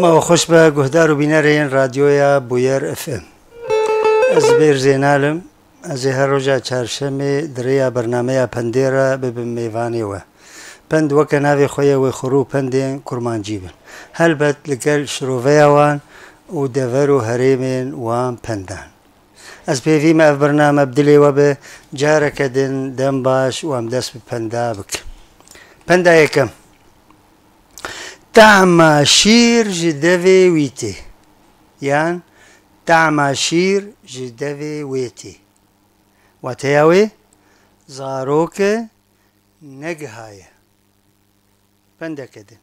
ما خوش به گهدار و بینرین رادیویا بویر اف ام. از بیر زینالم از هر روزا چهارشنبه دریا برنامه پندیرا به میوانی و پند وک ناوی خوی و خرو پندین کرمانجی بن هلبت لگل شروفیوان و دور و هریمین وان پندان از پیوی ما برنامه بدلی و به جارک دن باش و ام دست پندا بک پندا یکم تعماشیر جدوی ویتی یان تعماشیر جدوی ویتی واتیاوی زاروک نگهایه پندا کدن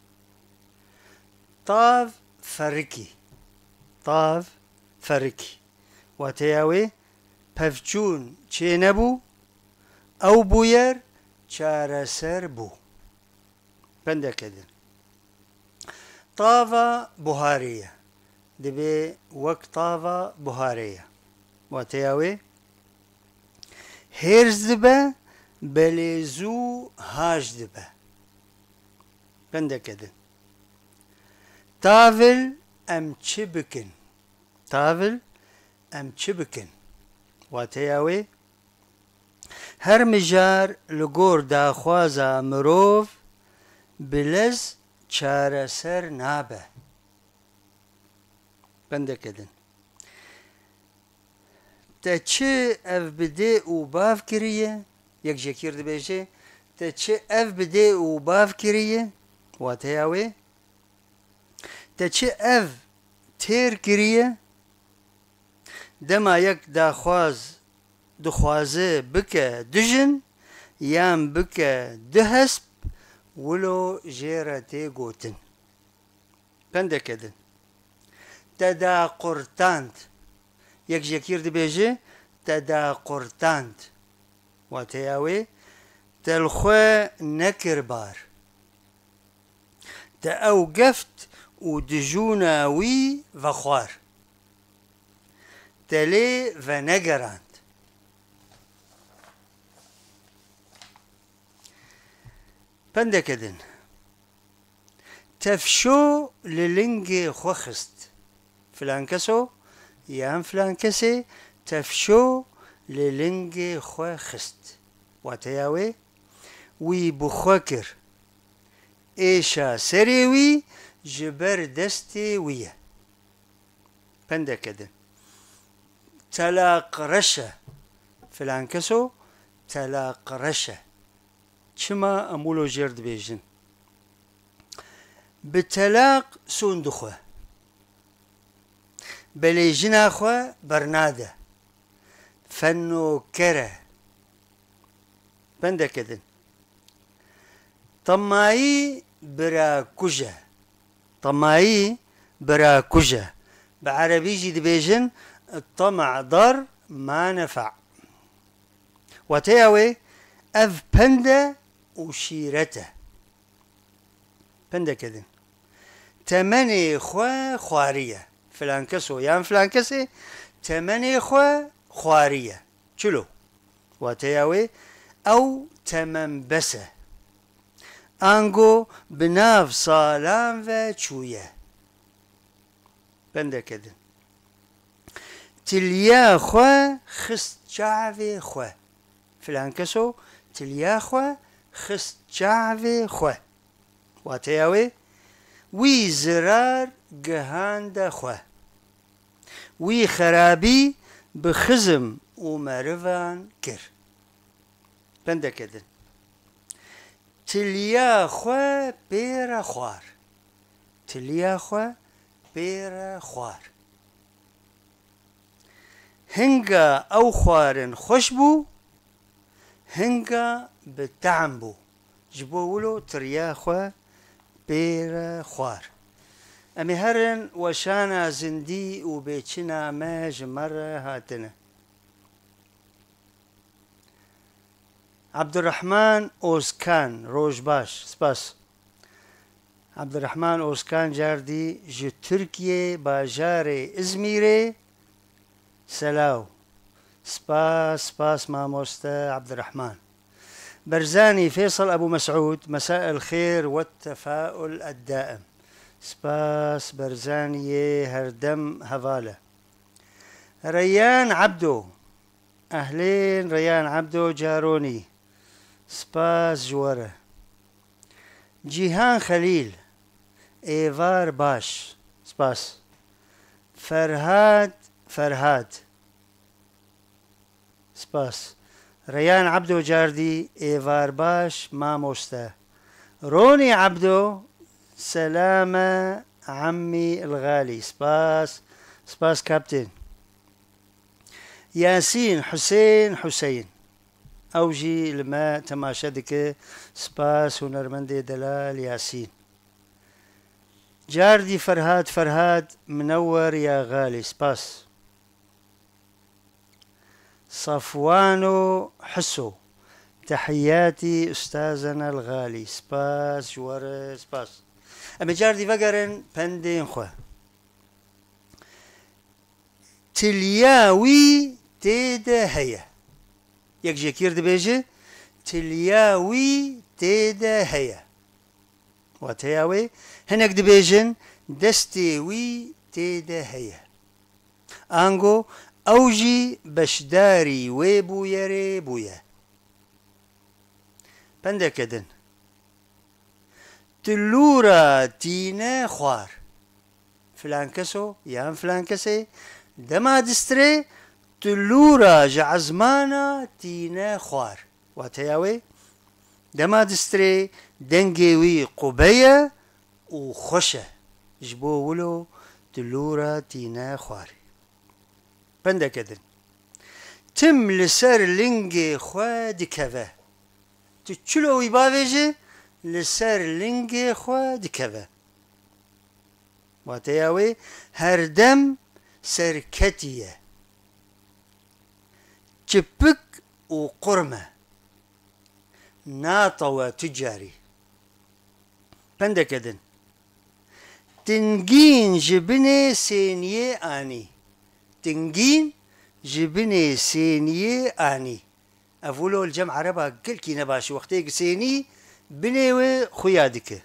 طاف فرکی واتیاوی پفچون چه نبو او بویر چارسر بو پندا کدن طاوة بهارية دبي وقت طاوة بهارية واتياوي هيرز دبا بليزو هاج دبا بنده كده تافل ام چبكن واتياوي هر مجار لغور داخوازا مروف بلز چاره سر نابه بنده کدن تا چه اف بده او باف کریه یک جکیر دی بیجه تا چه اف بده او باف کریه واتیاوی تا چه اف تیر کریه دما یک دخوازه بکه دجن یام بکه دهسب ولو جيرتي قوتن بنده كدن تدا قرطاند يك جكير دي بيجي تدا قرطاند واتياوي تلخوى نكربار تأوقفت ودجوناوي فخوار تلي فنقراند پنده کدن تفشو للنگی خوخست فلان کسو یان فلان کسی تفشو للنگی خوخست واتیاوی وی بخوکر ایشا سریوی جبر دستی ویه پنده کدن تلاق رشه فلان کسو تلاق رشه چما امولو جرد بیجن بتلاق سوندخوه بلی جناخوه برناده فنو کره بنده کدن طمائی برا کجه بعربی جید بیجن الطمع ضر ما نفع وتياوي اف بنده وشيرته بنده كدن تمني خوارية فلان كسو يان فلان كسي تمني خوارية شلو واتياوي او تمنبسه انگو بناف سالان و چويه بنده كدن تليا خست شعبي فلان كسو تليا خست شعبي واتياوي وي زرار جهاند وي خرابي بخزم ومرفان كر بنده كدن تليا بيرا خوار تليا بيرا خوار هنگا او خوارن خوشبو هنگا بتعمبو جبو ولو تريا بيرا خوار امي هرن وشانا زندي وبيتشنا ماج مرة هاتنا عبد الرحمن اوزكان روج باش سباس عبد الرحمن اوزكان جاردي جو تركيا باجاري ازميري سلاو سباس ماموستا عبد الرحمن برزاني فيصل أبو مسعود مساء الخير والتفاؤل الدائم سپاس برزانية هردم هفالة. ريان عبدو، أهلين ريان عبدو جاروني، سپاس جوارة. جيهان خليل، إيفار باش، سپاس. فرهاد سپاس. ريان عبدو جاردي، إيفار باش ماموستا. روني عبدو، سلامة عمي الغالي، سپاس. سپاس كابتن. ياسين حسين أوجي لما تماشدك، سپاس هنرمندي دلال ياسين. جاردي فرهاد منور يا غالي، سپاس. صفوانو حسو، تحياتي أستاذنا الغالي، سپاس جوار سپاس. أما جاردي فقرن بندين خوا. تلياوي تيدا هيا، يك جاكير دبيجي تلياوي تيدا هيا، واتياوي هناك دبيجن دستيوي تيدا هيا. أنغو أوجي بشداري ويبو يري بويا. بنده كدن تلورا تينا خوار، فلانكسو يان فلانكسي دما دستري تلورا جعزمانا تينا خوار، واتياوي دما دستري دنجيوي قبية وخشة جبو ولو تلورا تينا خوار. بنده كدن تم لسر لنجي خوا دكفا، تچلو ويباويجي لسر لنجي خوا دكفا، واتياوي هردم سركتية جبك وقرمة ناطوة تجاري. بنده كدن تنجين جبني سينيه آني، تنجين جبني سينيه آني. أفولو الجمع عربا كل كي نباشي وقتيك سيني بنيوي خيادك،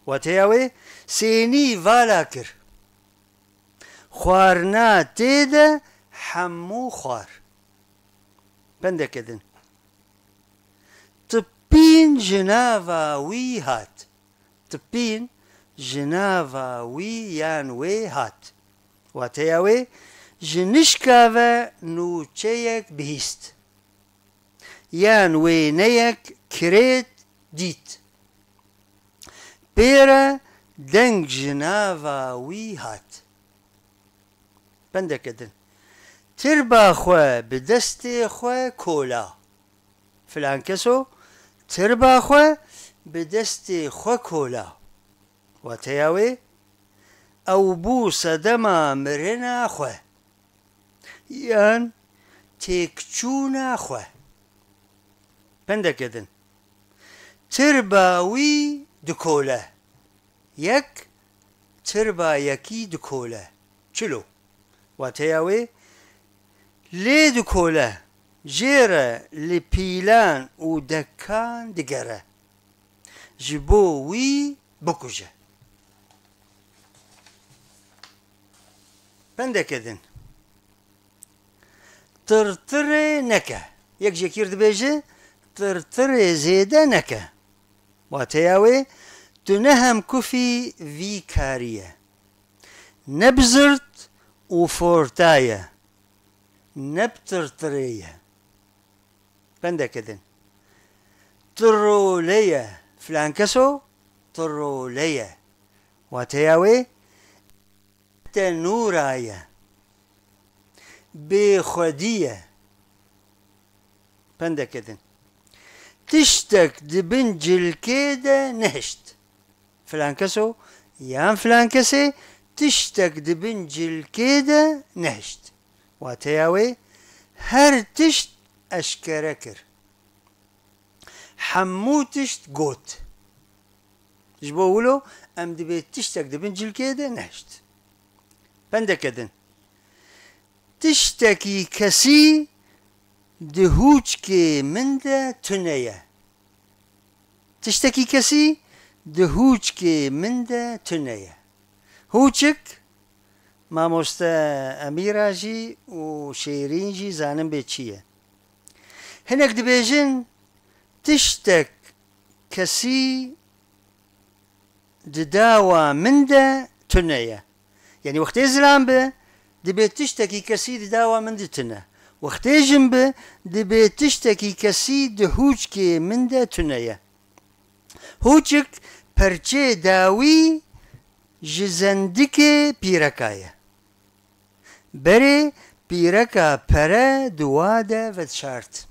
واتياوي سيني فالاكر خوارنا تيدا حمو خوار. بنده كدن تبين جنافاوي هات، تبين جنافاوي يانوي هات، واتياوي جنشكافا نوچيك بهيست، يانوي نيك كريت ديت. بيرا دنگ جنافاوي هات. بنده كدن تربا خوا بدستي خوا كولا، فلانكسو تربا خوا بدستي خوا كولا، واتياوي او بوسا دما مرنا خوا يان تيكچونا خوا. بنده كدن ترباوي دكولا، يك تربا يكي دكولا چلو، واتياوي لي دكولا جيرا لبيلان ودكان دقرة جبووي بكوجة. بنده كدن ترتري نكا، يك جاكير دبيجي ترتري زيدا نكا، واتياوي تنهم كفي في كارية نبزرت وفورتايا نبترترية. بنده كدن ترولية، فلانكسو ترولية، واتياوي تنورايا بخدية. بنده كدن تشتك دبنجل كيدا نهشت، فلانكسو يان فلانكسي تشتك دبنجل كيدا نهشت، واتياوي هر تشت أشكركر حمو تشت قوت جبولو أم دبيت تشتك دبنجل كيدا نهشت. بنده كدن تشتكي كسي دهوچ كي من دا تنيا، تشتكي كسي دهوچكي من دا تنية هوچك ما مستا أميراجي وشيرينجي زانم بيتشيه هناك دبيجن تشتك كسي دداوى من دا تنية يعني وقت يزلام به دبيت تشتكي كسي دداوى من دا تنية وقت يجنبه دبيت تشتكي كسي دهوچكي من دا تنية هوچك پرچه داوی جزندك بيركايا بري بيركا پره دواده ودشارت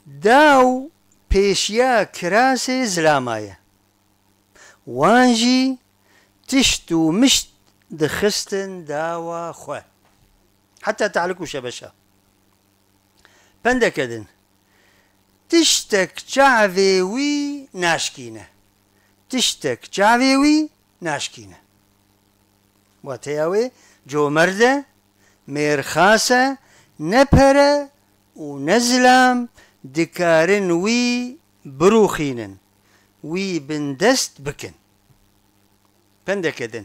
داو پیشیا کراس زلامایه وانجی تشتو مشت دخستن داوا خواه حتى تعلقوا شبشا بندكدن تشتك شعبيوي ناشكينه تشتك شعبيوي ناشكينه واتياوي جو مرده ميرخاسه نپره ونزلام دكارن وي بروخينن وي بندست بكن بندكدن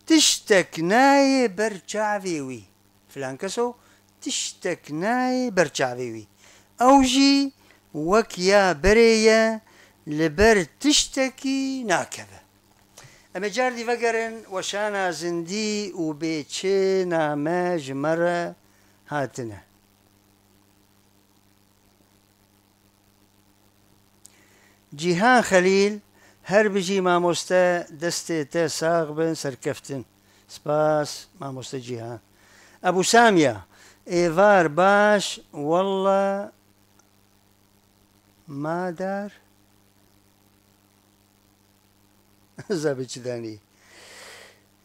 تشتك ناي برشعبيوي فلان كسو تشتك ناي برشعبيوي اوجي وكيا بريا لبر تشتكي ناكبه اما جاردي فقرن وشانا زندي وبيتشينا ماج مرة هاتنا جيهان خليل هر بجي ما مستا دستي تا ساغ بن سركفتن سباس ما مستا جيهان ابو سامية ايفار باش والله ما دار زابج ثاني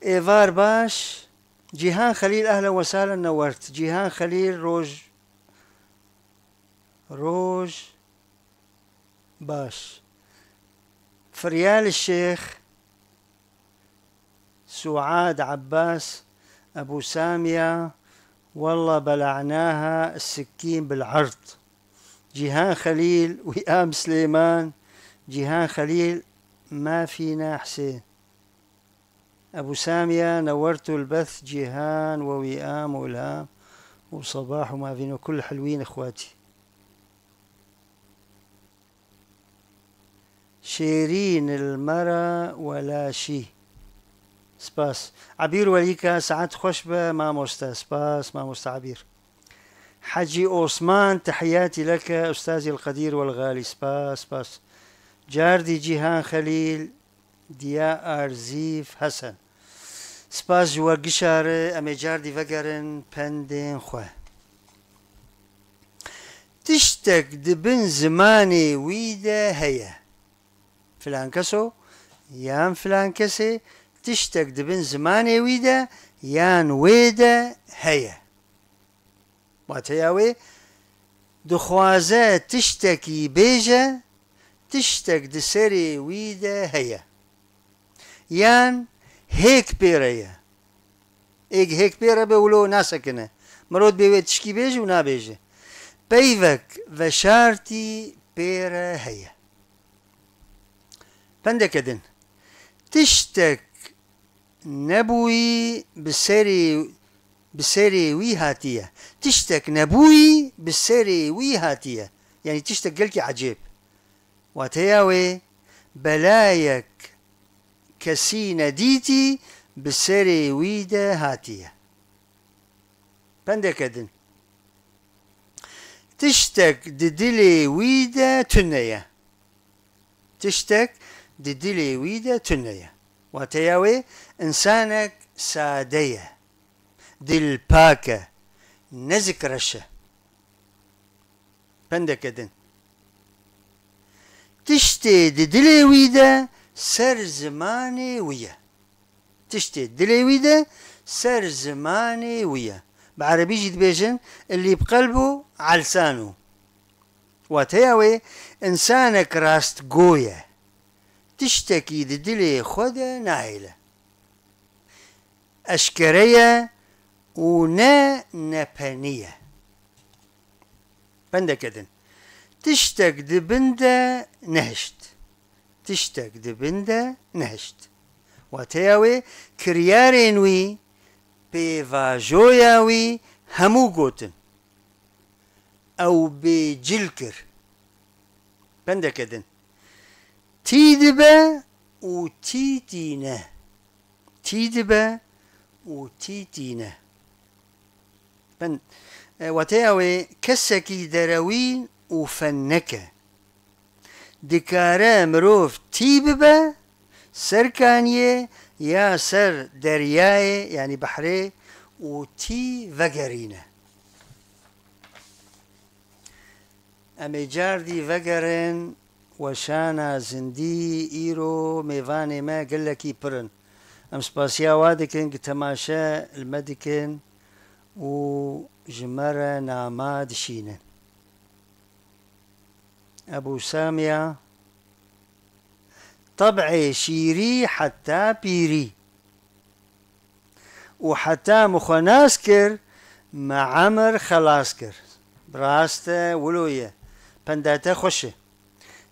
ايفار باش جيهان خليل اهلا وسهلا نورت جيهان خليل روج باش فريال الشيخ سعاد عباس ابو سامية والله بلعناها السكين بالعرض جيهان خليل وئام سليمان جيهان خليل ما فينا حسين أبو سامية نورت البث جيهان ووئام وإلهام وصباح وما فينا كل حلوين إخواتي شيرين المرة ولا شي سباس عبير وليكا ساعات خشبة ما مستا سباس ما مستا عبير حجي أوسمان تحياتي لك أستاذي القدير والغالي سباس جاردي جيهان خليل ديا أرزيف حسن سباس جوا قشارة أمي جاردي فقرن بندين خواه تشتك دبن زماني ويدا هيا فلان كسو يان فلان كسي تشتك دبن زماني ويدا يان ويدا هيا واتياوي دخوازة تشتكي بيجا تشتك دسري ويدا هيا يان هيك بيريا هيك بيرا بولو ناسكنه مرود بيوي تشكي بيجي ونا بيجي بيفك وشارتي بيرا هيا بندكدن تشتك نبوي بسري وي هاتية تشتك نبوي بسري وي هاتية يعني تشتك قلكي عجيب واتياوي بلايك كسي نديتي بسري ويدا هاتية بندكدن تشتك ددلي ويدا تنية تشتك ددلي ويدا تنية واتياوي انسانك سادية دل باكة نزك رشة بندكدن تشتي ددلي ويدا سر زماني ويا تشتي دلي ويدا سر زماني ويا بعربي جيت بيجن اللي بقلبه على لسانه واتياوي انسانك راست قوية تشتكي ددلي خدا نايلة أشكرية ونا نبانية بندكدن تشتك دبندا نهشت تشتك دبنده نهشت واتياوي كريارينوي بفاجوياوي همو قوتن او بجلكر بنده كدن تيدبا وتيتينه تيدبا وتيتينه بن واتياوي كسكي دروين وفنكه دكاره مروف تيببا سركانيه يا سر درياي يعني بحري وتي فقرينه امی جاردی وگرن وشانا زندی ایرو میوانی ما قلکی پرن ام سپاسیا وادکن که تماشا المدکن و جمرة ناماد شينن ابو سامية طبعي شيري حتى بيري وحتى مخناسكر مع عمر خلاسكر براسته ولوية بنداته خوشه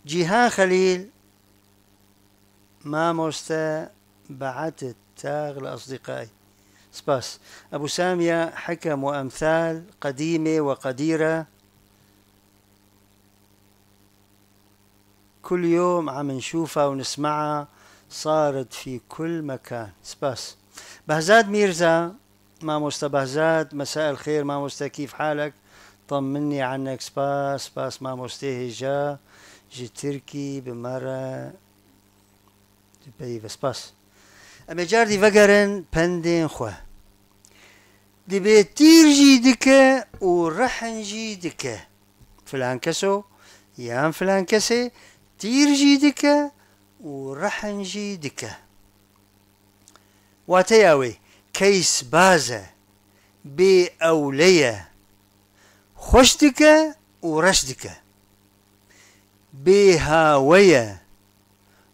جيهان خليل ما مستا بعت تاغ لأصدقائي سباس أبو سامية حكم وأمثال قديمة وقديرة كل يوم عم نشوفها ونسمعها صارت في كل مكان سباس بهزاد ميرزا ما مستا بهزاد مساء الخير ما مستا كيف حالك طمني عنك سباس سباس ما مستا هجا جي تركي بمرة بيبا سباس اما جاردي فقرن بندين خواه دي بيتير جي دكا ورحن جي دكا فلان كسو يان فلان كسي تير جي دكا ورحن جي دكا واتياوي كيس بازا بي أولية خوش دكا ورش دكا بي هاوية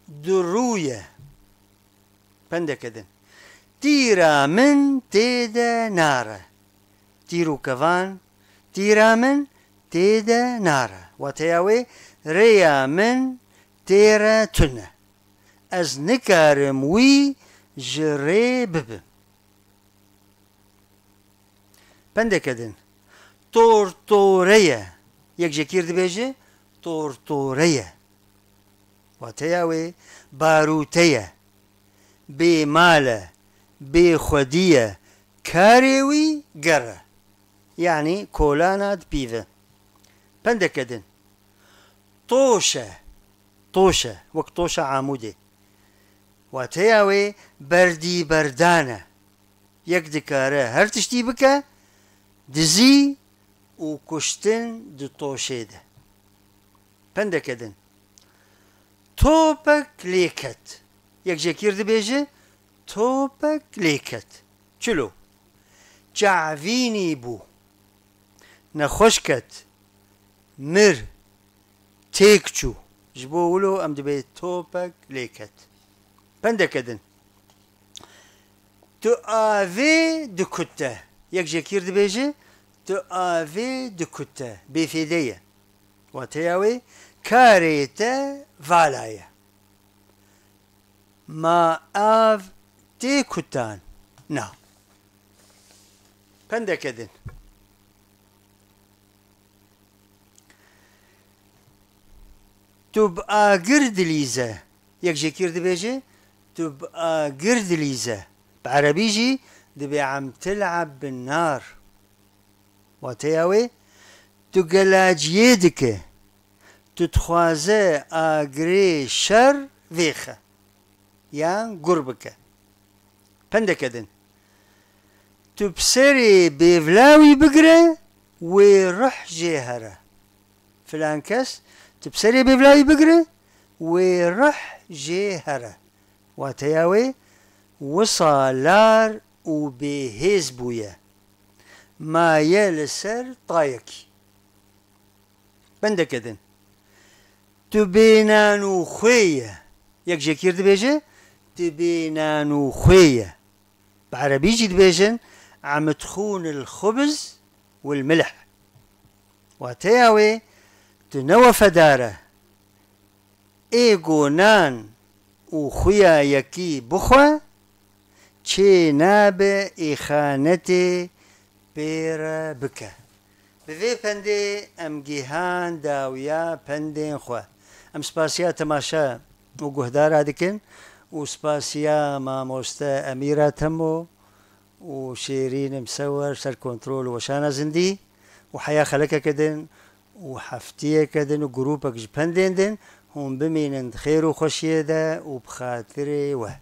دروية بنده كدن تيرا من تيدا نارا تيرو كفان تيرا من تيدا نارا واتياوي ريا من تيرا تنة از نكارم وي جري بب بنده كدن طورطورية يك جكير دي بيجي طورطورية واتياوي باروتية بمالة بخدية كاريوي قرة يعني كولانات بيفا بندكدن طوشة وقت طوشة عامودة واتياوي بردي بردانة يك دكارة هر تشتي بكا دزي وكشتن دي طوشة ده بندكدن توبك ليكت يك جاكير دي بيجي توبك ليكت چلو جعفيني بو نخشكت مر تيكچو جبو ولو ام دبي توبك ليكت بندكدن تو آفي دكوتا يك جاكير دي بيجي تو آفي دكوتا بفيدية واتياوي كاريتا فالايا ما آف تي كتان نا بنده كدن تبقى قرد ليزة يك جاكير دي بيجي تبقى قرد ليزة بعربيجي دبي عم تلعب بالنار واتياوي تقلاج يدك تتخوازي اغري شر فيخة يان قربك بندكدن تبصري بفلاوي بقرة ويروح جيهرة فلان كس تبصري بفلاوي بقرة ويروح جيهرة واتياوي وصالار وبهيز بويا ما يلسر طايكي بندكدن تبينانو خوية يك جاكير دبيجي تبينانو خوية بعربيجي دبيجن عم تخون الخبز والملح واتياوي تنوى فدارة ئێگۆ نان و خویایەکی بخوا چێ نابێ ئێخانەتێ پێرە بکە. بەvê پەندێ ئەم گیهان داویا پەندێن خوا. ئەم سپاسیا تەماشا و گوهدارا دکن و سپاسیا مامۆستە ئەمیرە تەمۆ و شێرینم سەوەر سەر کۆنترۆل و وەشانە زندی و حەیا خەلەکەکەدن و هەفتەیەکەدن و گروپەکش پەندێندن هۆم بمێنن خێر و خۆشیێدە و بخاترێ وە.